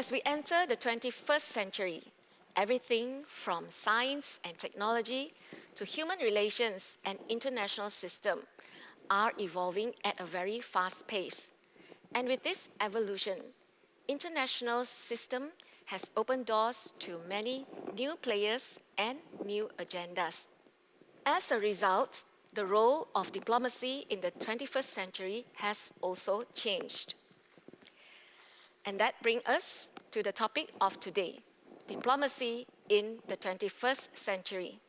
As we enter the 21st century, everything from science and technology to human relations and international system are evolving at a very fast pace. And with this evolution, international system has opened doors to many new players and new agendas. As a result, the role of diplomacy in the 21st century has also changed. And that brings us to the topic of today, diplomacy in the 21st century.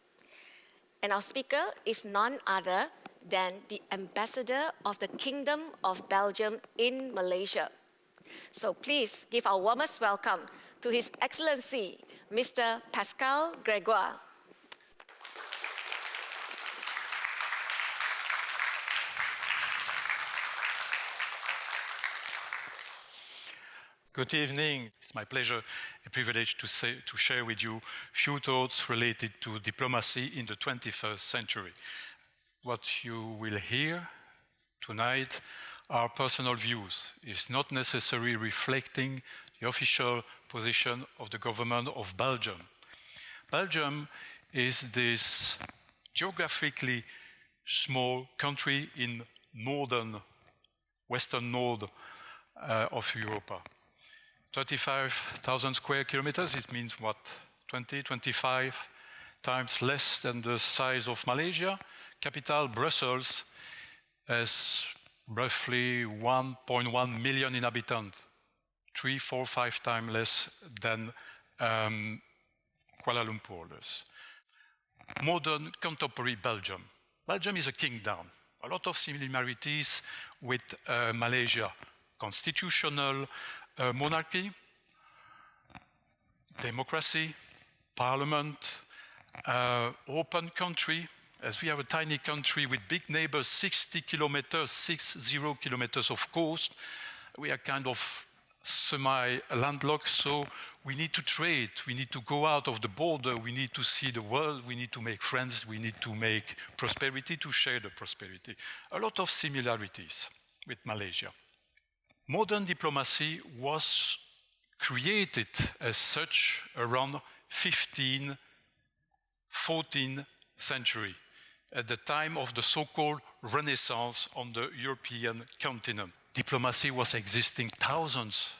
And our speaker is none other than the ambassador of the Kingdom of Belgium in Malaysia. So please give our warmest welcome to His Excellency, Mr. Pascal Grégoire. Good evening. It's my pleasure and privilege to share with you a few thoughts related to diplomacy in the 21st century. What you will hear tonight are personal views. It's not necessarily reflecting the official position of the government of Belgium. Belgium is this geographically small country in western north of Europe. 35,000 square kilometers, it means what, 25 times less than the size of Malaysia. Capital, Brussels, has roughly 1.1 million inhabitants, 3, 4, 5 times less than Kuala Lumpur. Modern contemporary Belgium. Belgium is a kingdom. A lot of similarities with Malaysia. Constitutional monarchy, democracy, parliament, open country. As we have a tiny country with big neighbors, 60 kilometers of coast, we are kind of semi-landlocked, so we need to trade, we need to go out of the border, we need to see the world, we need to make friends, we need to make prosperity, to share the prosperity. A lot of similarities with Malaysia. Modern diplomacy was created as such around 14th century, at the time of the so-called Renaissance on the European continent. Diplomacy was existing thousands,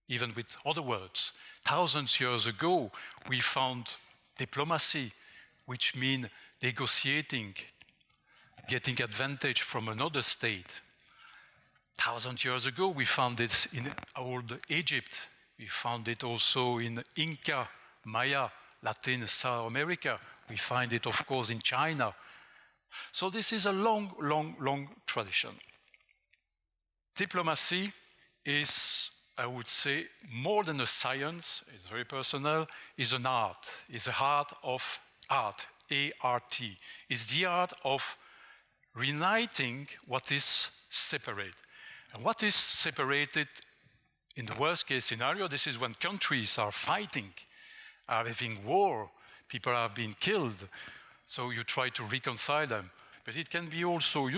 even with other words. Thousands years ago, we found diplomacy, which means negotiating, getting advantage from another state. 1,000 years ago, we found it in old Egypt. We found it also in Inca, Maya, Latin South America. We find it, of course, in China. So this is a long, long, long tradition. Diplomacy is, I would say, more than a science, it's very personal, is an art. It's the art of art, A-R-T. It's the art of reuniting what is separate. And what is separated in the worst case scenario, this is when countries are fighting, are having war, people are being killed, so you try to reconcile them. But it can be also,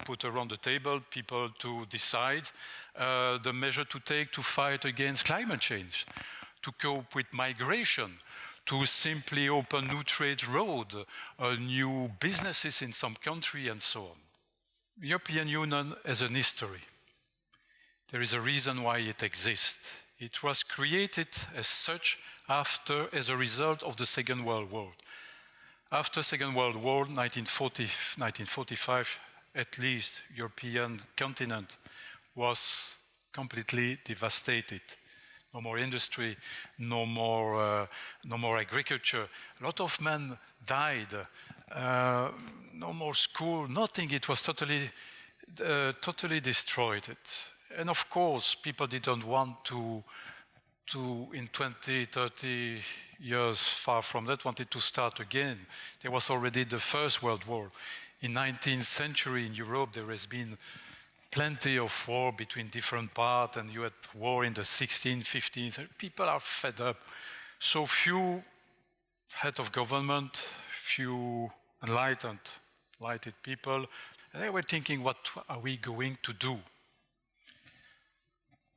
put around the table, people to decide the measure to take to fight against climate change, to cope with migration, to simply open new trade roads, new businesses in some country, and so on. The European Union has an history. There is a reason why it exists. It was created as such as a result of the Second World War. After Second World War, 1945, at least, European continent was completely devastated. No more industry, no more agriculture. A lot of men died. No more school, nothing. It was totally destroyed. And of course, people didn't want to in 20, 30 years far from that, wanted to start again. There was already the First World War. In 19th century in Europe, there has been plenty of war between different parts, and you had war in the 16th, 15th. People are fed up. So few head of government, few enlightened people, and they were thinking, what are we going to do?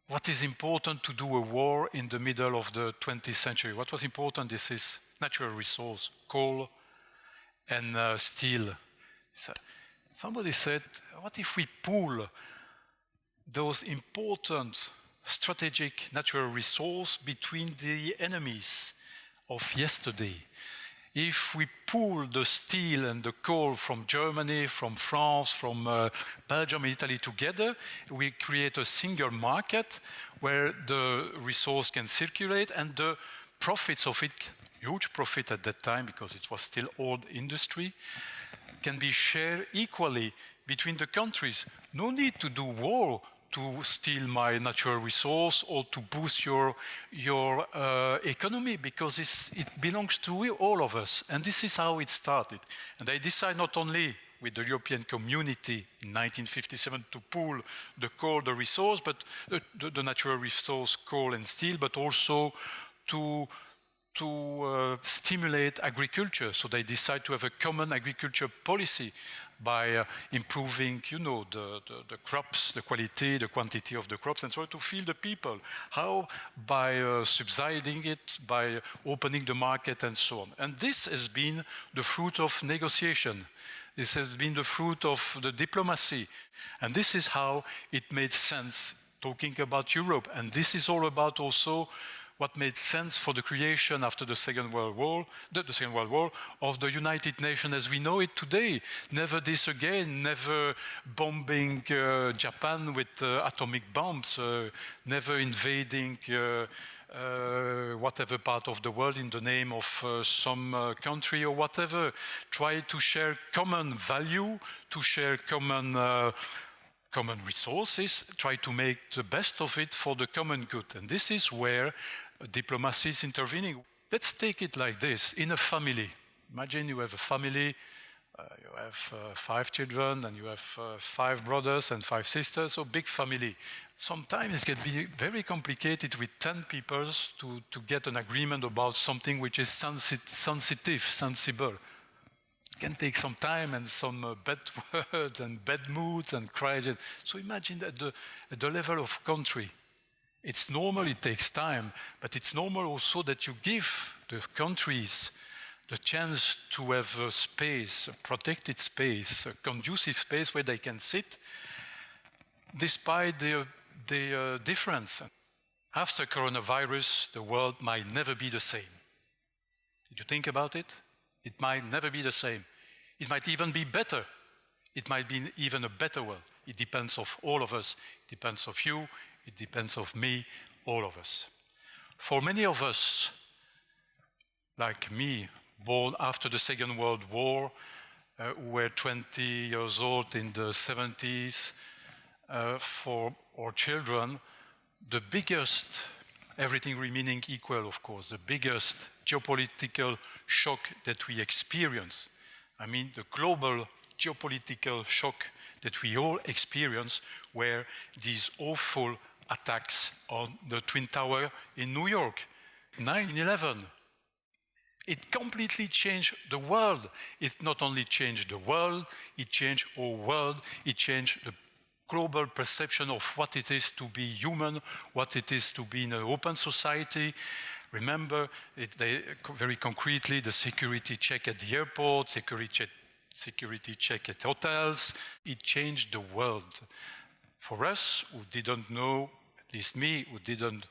what is important to do a war in the middle of the 20th century? What was important is natural resource, coal and steel. So somebody said, what if we pool those important strategic natural resources between the enemies of yesterday? If we pool the steel and the coal from Germany, from France, from Belgium and Italy together, we create a single market where the resource can circulate and the profits of it, huge profit at that time because it was still old industry, can be shared equally between the countries. No need to do war to steal my natural resource or to boost your economy, because it belongs to all of us. And this is how it started. And they decided not only with the European Community in 1957 to pool the coal, the resource, but the natural resource, coal and steel, but also to stimulate agriculture. So they decide to have a common agriculture policy by improving, the crops, the quality, the quantity of the crops, and so to feed the people. How? By subsidizing it, by opening the market, and so on. And this has been the fruit of negotiation. This has been the fruit of the diplomacy. And this is how it made sense talking about Europe. And this is all about also what made sense for the creation after the Second World War, of the United Nations as we know it today. Never this again, never bombing Japan with atomic bombs, never invading whatever part of the world in the name of some country or whatever. Try to share common value, to share common resources, try to make the best of it for the common good. And this is where diplomacy is intervening. Let's take it like this. In a family, imagine you have a family, you have 5 children, and you have 5 brothers and 5 sisters, so big family. Sometimes it can be very complicated with 10 people to get an agreement about something which is sensible. It can take some time and some bad words and bad moods and cries. So imagine that at the level of country, it's normal, it takes time, but it's normal also that you give the countries the chance to have a space, a protected space, a conducive space where they can sit despite their difference. After coronavirus, the world might never be the same. Did you think about it? It might never be the same. It might even be better. It might be even a better world. It depends on all of us. It depends on you. It depends on me, all of us. For many of us, like me, born after the Second World War, who were 20 years old in the 70s, for our children, the biggest, everything remaining equal, of course, the biggest geopolitical shock that we experience, I mean the global geopolitical shock that we all experience, were these awful attacks on the Twin Tower in New York, 9/11. It completely changed the world. It not only changed the world, it changed our world, it changed the global perception of what it is to be human, what it is to be in an open society. Remember, very concretely, the security check at the airport, security check at hotels. It changed the world. For us, who didn't know, at least me, who didn't,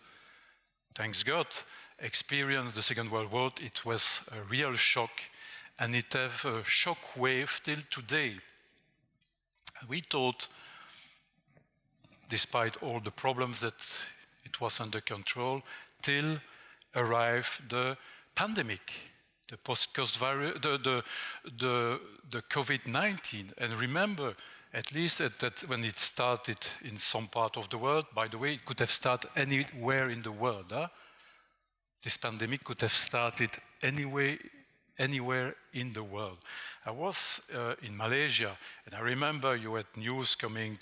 thanks God, experience the Second World War, it was a real shock, and it has a shock wave till today. We thought, despite all the problems, that it was under control, till arrived the pandemic, the COVID-19. And remember, at least when it started in some part of the world, by the way, it could have started anywhere in the world. This pandemic could have started anywhere in the world. I was in Malaysia, and I remember you had news coming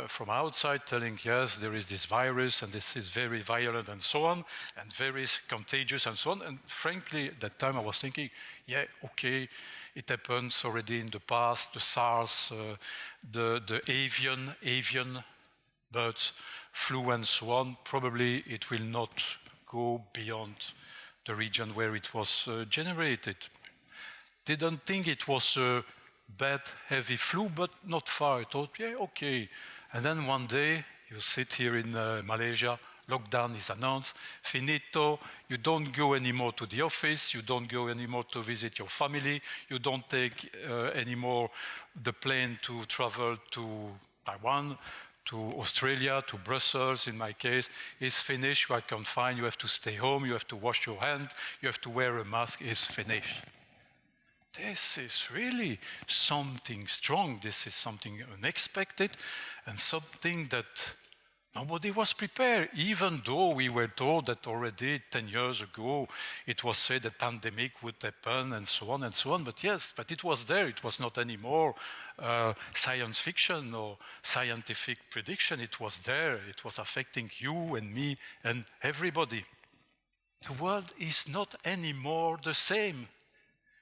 from outside telling, yes, there is this virus, and this is very violent and so on, and very contagious and so on. And frankly, at that time I was thinking, yeah, okay, it happens already in the past, the SARS, the avian birds flu and so on, probably it will not go beyond the region where it was generated. Didn't think it was a bad, heavy flu, but not far. I thought, yeah, okay. And then one day, you sit here in Malaysia, lockdown is announced, finito, you don't go anymore to the office, you don't go anymore to visit your family, you don't take anymore the plane to travel to Taiwan, to Australia, to Brussels, in my case. It's finished, you are confined, you have to stay home, you have to wash your hands, you have to wear a mask, it's finished. This is really something strong, this is something unexpected, and something that nobody was prepared, even though we were told that already 10 years ago it was said that pandemic would happen and so on and so on. But yes, but it was there. It was not anymore science fiction or scientific prediction. It was there. It was affecting you and me and everybody. The world is not anymore the same.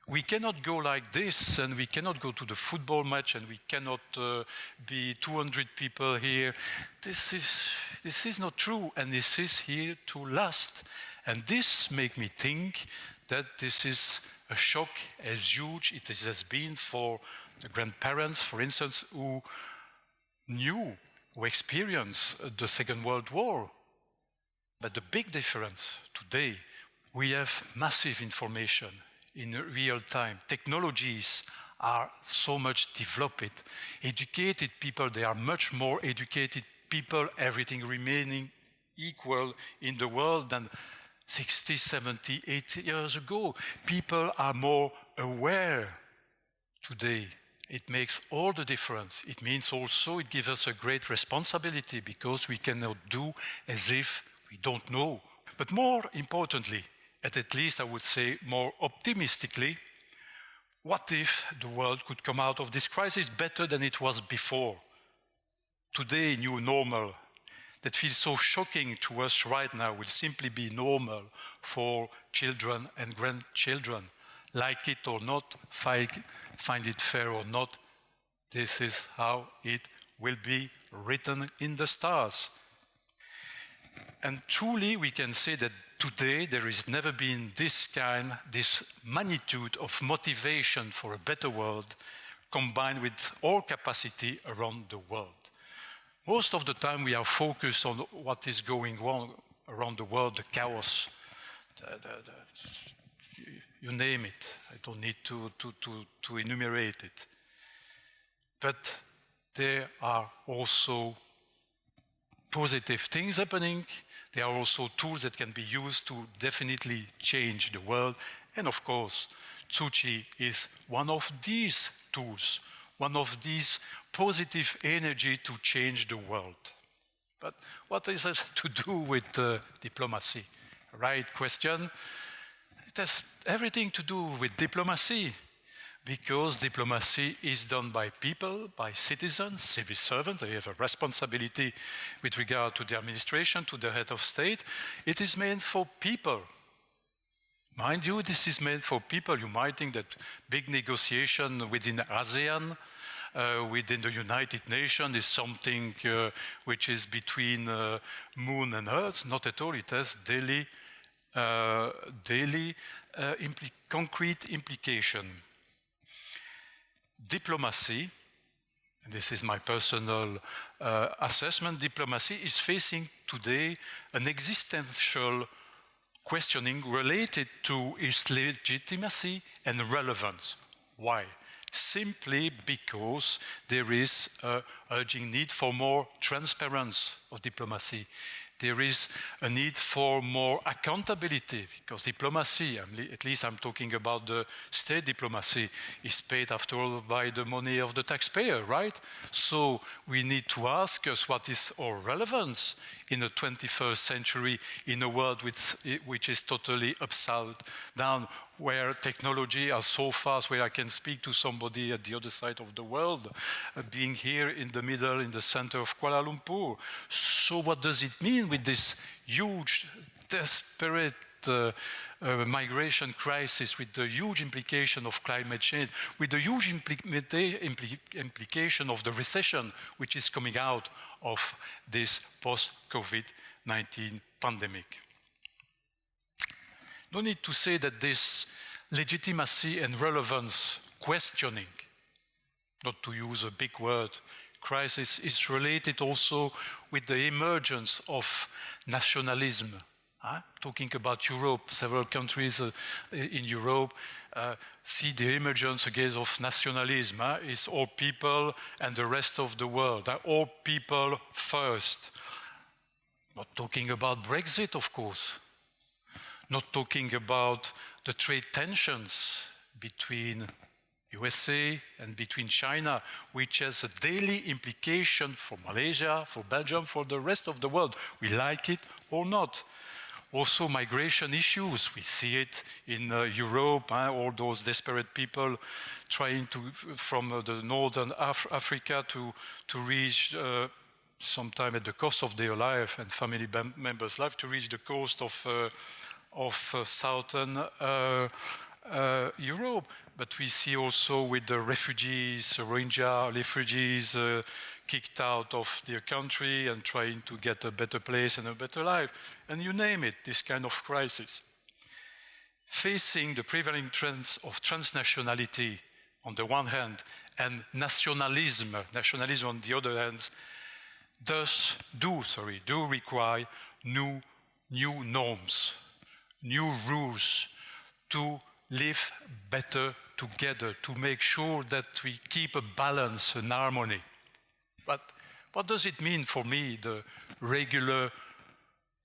We cannot go like this, and we cannot go to the football match, and we cannot be 200 people here. This is not true, and this is here to last. And this makes me think that this is a shock as huge it has been for the grandparents, for instance, who knew, who experienced the Second World War. But the big difference today, we have massive information in real time. Technologies are so much developed. Educated people, they are much more educated people, everything remaining equal in the world than 60, 70, 80 years ago. People are more aware today. It makes all the difference. It means also it gives us a great responsibility because we cannot do as if we don't know. But more importantly, at least I would say more optimistically, what if the world could come out of this crisis better than it was before? Today, new normal that feels so shocking to us right now will simply be normal for children and grandchildren. Like it or not, find it fair or not, this is how it will be written in the stars. And truly we can say that today there has never been this magnitude of motivation for a better world combined with our capacity around the world. Most of the time we are focused on what is going on around the world, the chaos, you name it. I don't need to enumerate it. But there are also positive things happening. There are also tools that can be used to definitely change the world. And of course, Tzu Chi is one of these tools, one of these positive energy to change the world. But what is this to do with diplomacy? Right question. It has everything to do with diplomacy, because diplomacy is done by people, by citizens, civil servants. They have a responsibility with regard to the administration, to the head of state. It is meant for people. Mind you, this is meant for people. You might think that big negotiation within ASEAN, within the United Nations is something which is between moon and earth. Not at all. It has daily concrete implication. Diplomacy, and this is my personal assessment, diplomacy is facing today an existential questioning related to its legitimacy and relevance. Why? Simply because there is an urgent need for more transparency of diplomacy. There is a need for more accountability, because diplomacy, at least I'm talking about the state diplomacy, is paid after all by the money of the taxpayer, right? So we need to ask us what is our relevance in the 21st century in a world which is totally upside down, where technology is so fast, where I can speak to somebody at the other side of the world, being here in the middle, in the center of Kuala Lumpur. So what does it mean with this huge, desperate migration crisis, with the huge implication of climate change, with the huge implication of the recession which is coming out of this post-COVID-19 pandemic. No need to say that this legitimacy and relevance questioning, not to use a big word, crisis, is related also with the emergence of nationalism. Talking about Europe, several countries in Europe see the emergence again of nationalism. It's all people and the rest of the world. All people first. Not talking about Brexit, of course. Not talking about the trade tensions between USA and between China, which has a daily implication for Malaysia, for Belgium, for the rest of the world. We like it or not. Also migration issues, we see it in Europe, all those desperate people trying to, from the northern Africa to reach, sometime at the cost of their life and family members' life, to reach the coast of southern Europe. But we see also with the refugees, Rohingya refugees kicked out of their country and trying to get a better place and a better life. And you name it, this kind of crisis. Facing the prevailing trends of transnationality on the one hand and nationalism on the other hand, do require new norms, new rules to live better together, to make sure that we keep a balance and harmony. But what does it mean for me, the regular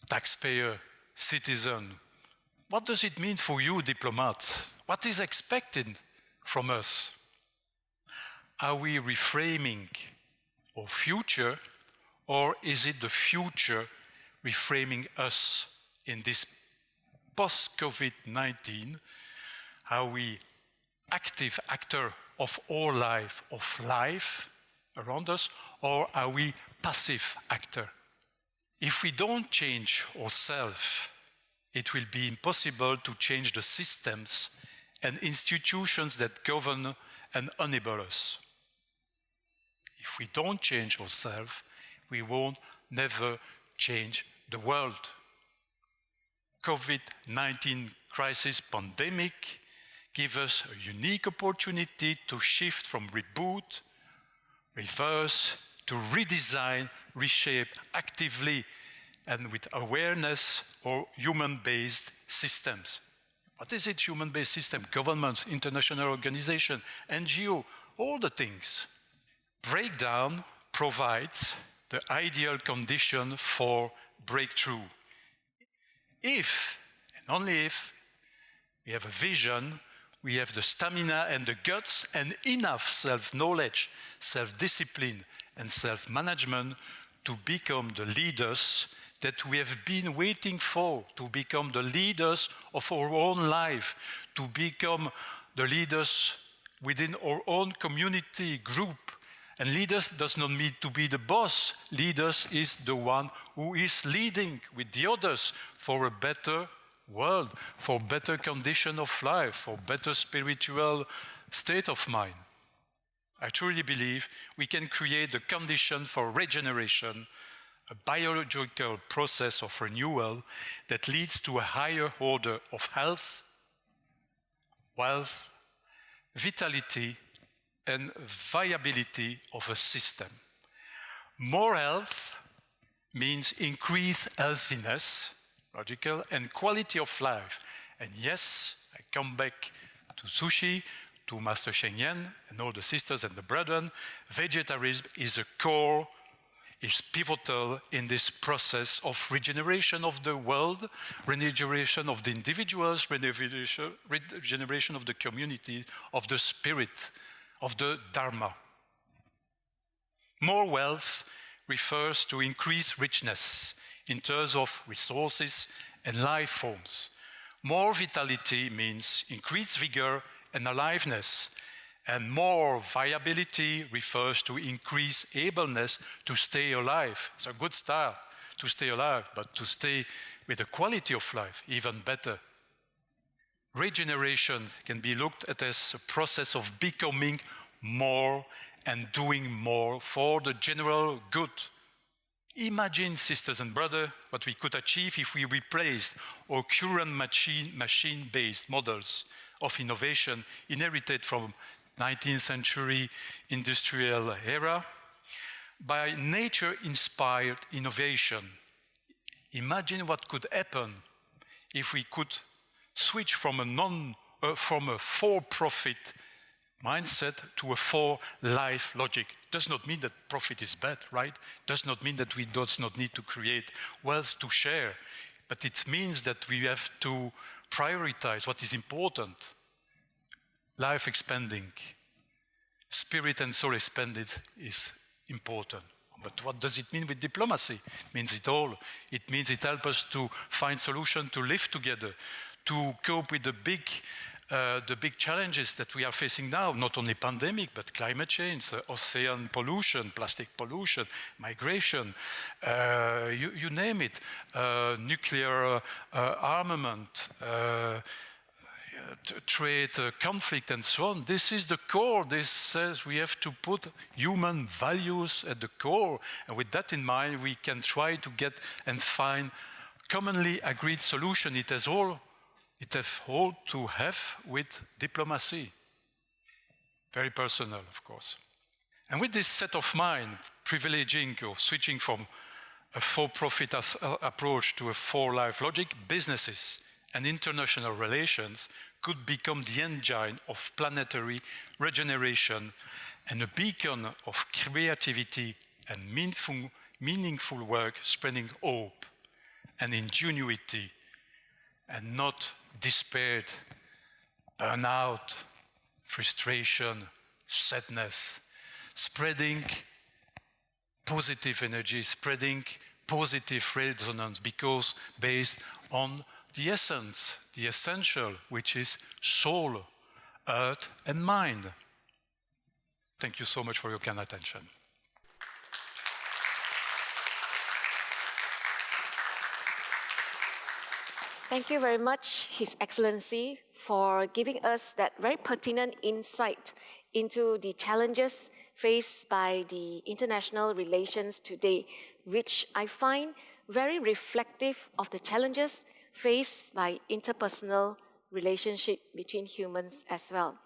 taxpayer, citizen? What does it mean for you, diplomats? What is expected from us? Are we reframing our future, or is it the future reframing us in this post-COVID-19? Are we active actor of our life, around us, or are we passive actor? If we don't change ourselves, it will be impossible to change the systems and institutions that govern and enable us. If we don't change ourselves, we won't never change the world. COVID-19 crisis pandemic give us a unique opportunity to shift from reboot, reverse, to redesign, reshape actively and with awareness or human-based systems. What is it, human-based system? Governments, international organizations, NGO, all the things. Breakdown provides the ideal condition for breakthrough. If, and only if, we have a vision, we have the stamina and the guts and enough self-knowledge, self-discipline and self-management to become the leaders that we have been waiting for, to become the leaders of our own life, to become the leaders within our own community group. And leaders does not mean to be the boss. Leaders is the one who is leading with the others for a better world, for better condition of life, for better spiritual state of mind. I truly believe we can create the condition for regeneration, a biological process of renewal that leads to a higher order of health, wealth, vitality, and viability of a system. More health means increased healthiness, logical, and quality of life. And yes, I come back to sushi, to Master Sheng Yen, and all the sisters and the brethren. Vegetarianism is a core, is pivotal in this process of regeneration of the world, regeneration of the individuals, regeneration of the community, of the spirit, of the Dharma. More wealth refers to increased richness in terms of resources and life forms. More vitality means increased vigor and aliveness. And more viability refers to increased ableness to stay alive. It's a good start to stay alive, but to stay with the quality of life even better. Regeneration can be looked at as a process of becoming more and doing more for the general good. Imagine, sisters and brothers, what we could achieve if we replaced our current machine-based models of innovation inherited from 19th century industrial era by nature-inspired innovation. Imagine what could happen if we could switch from a for-profit mindset to a for-life logic. Does not mean that profit is bad, right? Does not mean that we do not need to create wealth to share, but it means that we have to prioritize what is important. Life expanding, spirit and soul expanded is important. But what does it mean with diplomacy? It means it all. It means it helps us to find solutions to live together, to cope with the big challenges that we are facing now, not only pandemic, but climate change, ocean pollution, plastic pollution, migration, you name it, nuclear armament, trade, conflict, and so on. This is the core. This says we have to put human values at the core. And with that in mind, we can try to get and find commonly agreed solution. It has all to have with diplomacy. Very personal, of course. And with this set of mind, privileging or switching from a for-profit approach to a for-life logic, businesses and international relations could become the engine of planetary regeneration and a beacon of creativity and meaningful work, spreading hope and ingenuity and not despair, burnout, frustration, sadness, spreading positive energy, spreading positive resonance, because based on the essence, the essential, which is soul, earth, and mind. Thank you so much for your kind attention. Thank you very much, His Excellency, for giving us that very pertinent insight into the challenges faced by the international relations today, which I find very reflective of the challenges faced by interpersonal relationship between humans as well.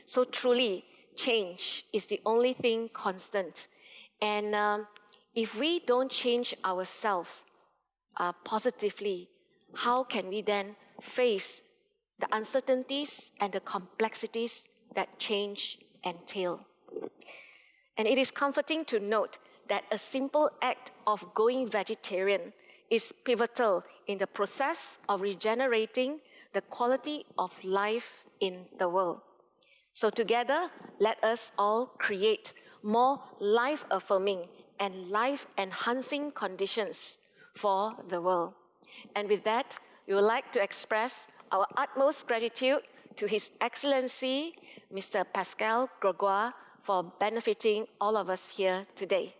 So truly, change is the only thing constant. And if we don't change ourselves positively, how can we then face the uncertainties and the complexities that change entail? And it is comforting to note that a simple act of going vegetarian is pivotal in the process of regenerating the quality of life in the world. So together, let us all create more life-affirming and life-enhancing conditions for the world. And with that, we would like to express our utmost gratitude to His Excellency, Mr. Pascal Grégoire, for benefiting all of us here today.